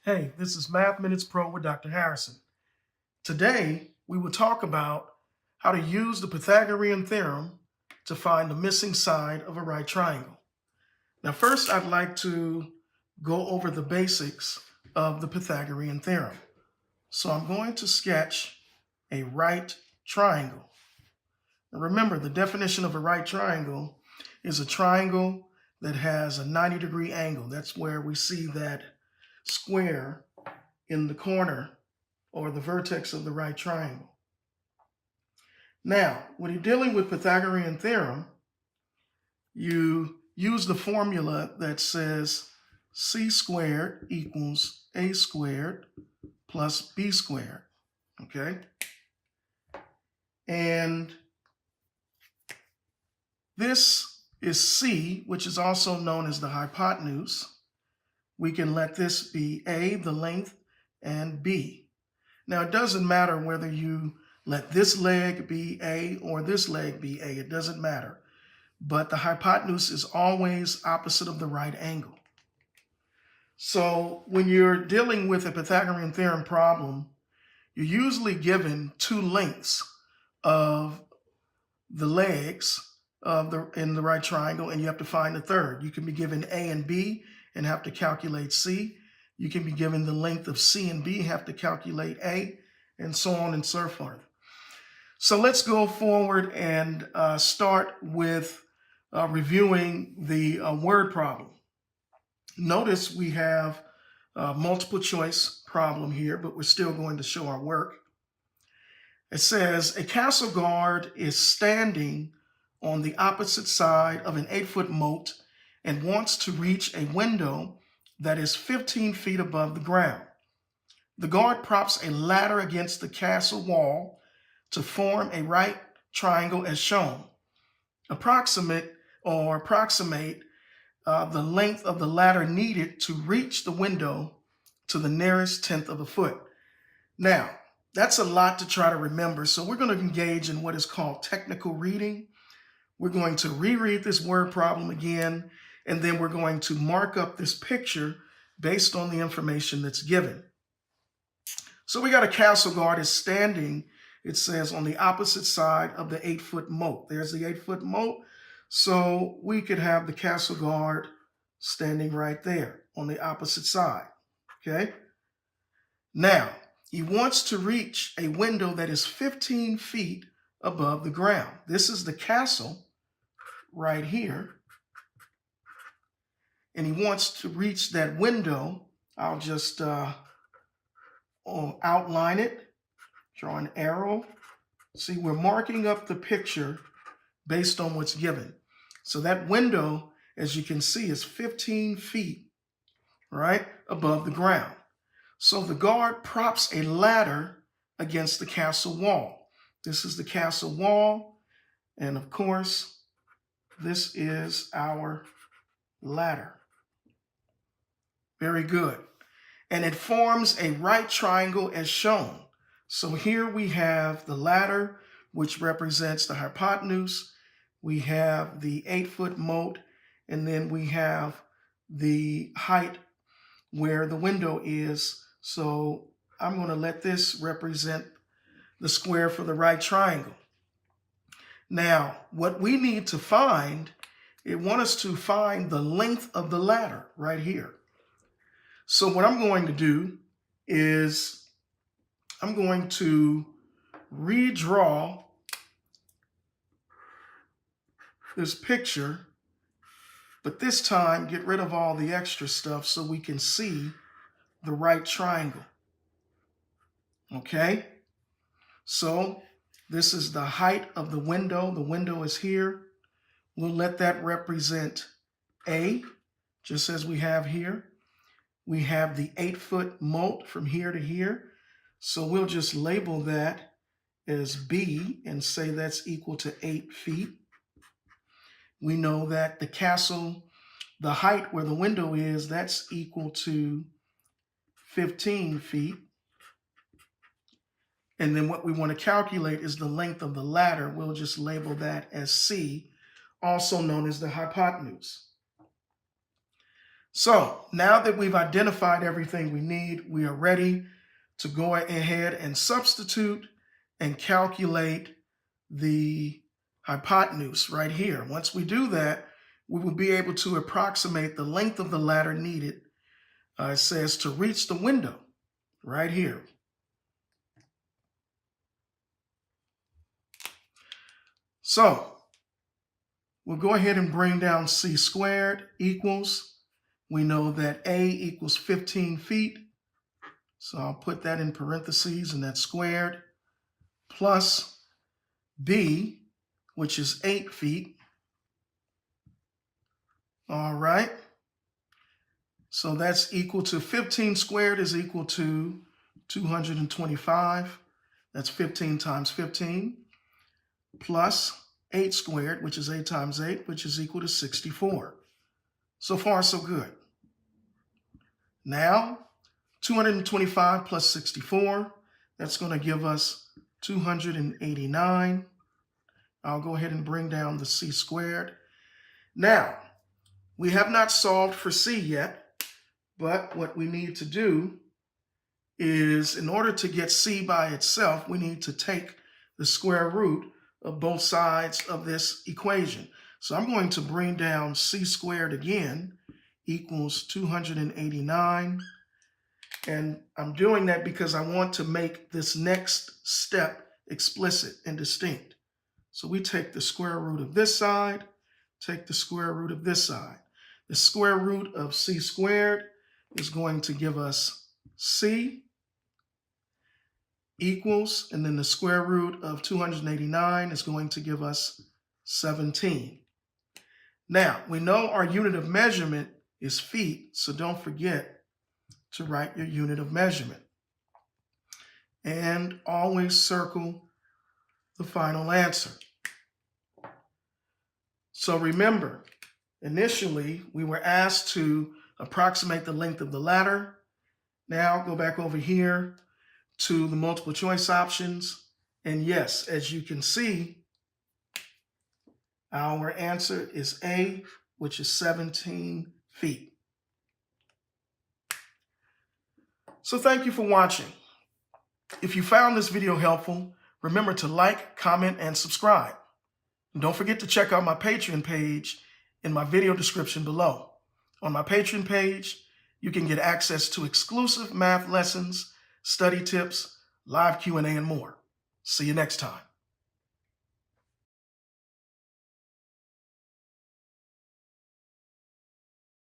Hey, this is Math Minutes Pro with Dr. Harrison. Today, we will talk about how to use the Pythagorean Theorem to find the missing side of a right triangle. Now, first, I'd like to go over the basics of the Pythagorean Theorem. So I'm going to sketch a right triangle. Now, remember, the definition of a right triangle is a triangle that has a 90-degree angle. That's where we see that square in the corner or the vertex of the right triangle. Now, when you're dealing with Pythagorean theorem, you use the formula that says c squared equals a squared plus b squared, okay? And this is c, which is also known as the hypotenuse. We can let this be a, the length, and b. Now, it doesn't matter whether you let this leg be a or this leg be a. It doesn't matter. But the hypotenuse is always opposite of the right angle. So when you're dealing with a Pythagorean theorem problem, you're usually given two lengths of the legs in the right triangle, and you have to find the third. You can be given a and b and have to calculate c. You can be given the length of c and b, have to calculate a, and so on and so forth. So let's go forward and start with reviewing the word problem. Notice we have a multiple choice problem here, but we're still going to show our work. It says a castle guard is standing on the opposite side of an 8-foot moat and wants to reach a window that is 15 feet above the ground. The guard props a ladder against the castle wall to form a right triangle as shown. Approximate the length of the ladder needed to reach the window to the nearest tenth of a foot. Now, that's a lot to try to remember, so we're going to engage in what is called technical reading. We're going to reread this word problem again, and then we're going to mark up this picture based on the information that's given. So we got a castle guard is standing, it says, on the opposite side of the 8-foot moat. There's the 8-foot moat. So we could have the castle guard standing right there on the opposite side, okay? Now, he wants to reach a window that is 15 feet above the ground. This is the castle right here. And he wants to reach that window. I'll just outline it, draw an arrow. See, we're marking up the picture based on what's given. So that window, as you can see, is 15 feet, right, above the ground. So the guard props a ladder against the castle wall. This is the castle wall, and of course, this is our ladder. Very good. And it forms a right triangle as shown. So here we have the ladder, which represents the hypotenuse. We have the 8-foot moat, and then we have the height where the window is. So I'm going to let this represent the square for the right triangle. Now, what we need to find, it wants us to find the length of the ladder right here. So what I'm going to do is I'm going to redraw this picture, but this time get rid of all the extra stuff so we can see the right triangle. Okay? So this is the height of the window. The window is here. We'll let that represent A, just as we have here. We have the 8-foot moat from here to here. So we'll just label that as B and say that's equal to 8 feet. We know that the castle, the height where the window is, that's equal to 15 feet. And then what we want to calculate is the length of the ladder. We'll just label that as C, also known as the hypotenuse. So now that we've identified everything we need, we are ready to go ahead and substitute and calculate the hypotenuse right here. Once we do that, we will be able to approximate the length of the ladder needed. It says to reach the window right here. So we'll go ahead and bring down c squared equals, we know that a equals 15 feet. So I'll put that in parentheses and that's squared, plus b, which is 8 feet. All right. So that's equal to 15 squared is equal to 225. That's 15 times 15. Plus 8 squared, which is 8 times 8, which is equal to 64. So far, so good. Now, 225 plus 64, that's going to give us 289. I'll go ahead and bring down the c squared. Now, we have not solved for c yet, but what we need to do is, in order to get c by itself, we need to take the square root of both sides of this equation. So I'm going to bring down c squared again equals 289. And I'm doing that because I want to make this next step explicit and distinct. So we take the square root of this side, take the square root of this side. The square root of c squared is going to give us c equals, and then the square root of 289 is going to give us 17. Now, we know our unit of measurement is feet, so don't forget to write your unit of measurement. And always circle the final answer. So remember, initially, we were asked to approximate the length of the ladder. Now, go back over here to the multiple choice options. And yes, as you can see, our answer is A, which is 17 feet. So thank you for watching. If you found this video helpful, remember to like, comment, and subscribe. And don't forget to check out my Patreon page in my video description below. On my Patreon page, you can get access to exclusive math lessons, study tips, live Q&A, and more. See you next time.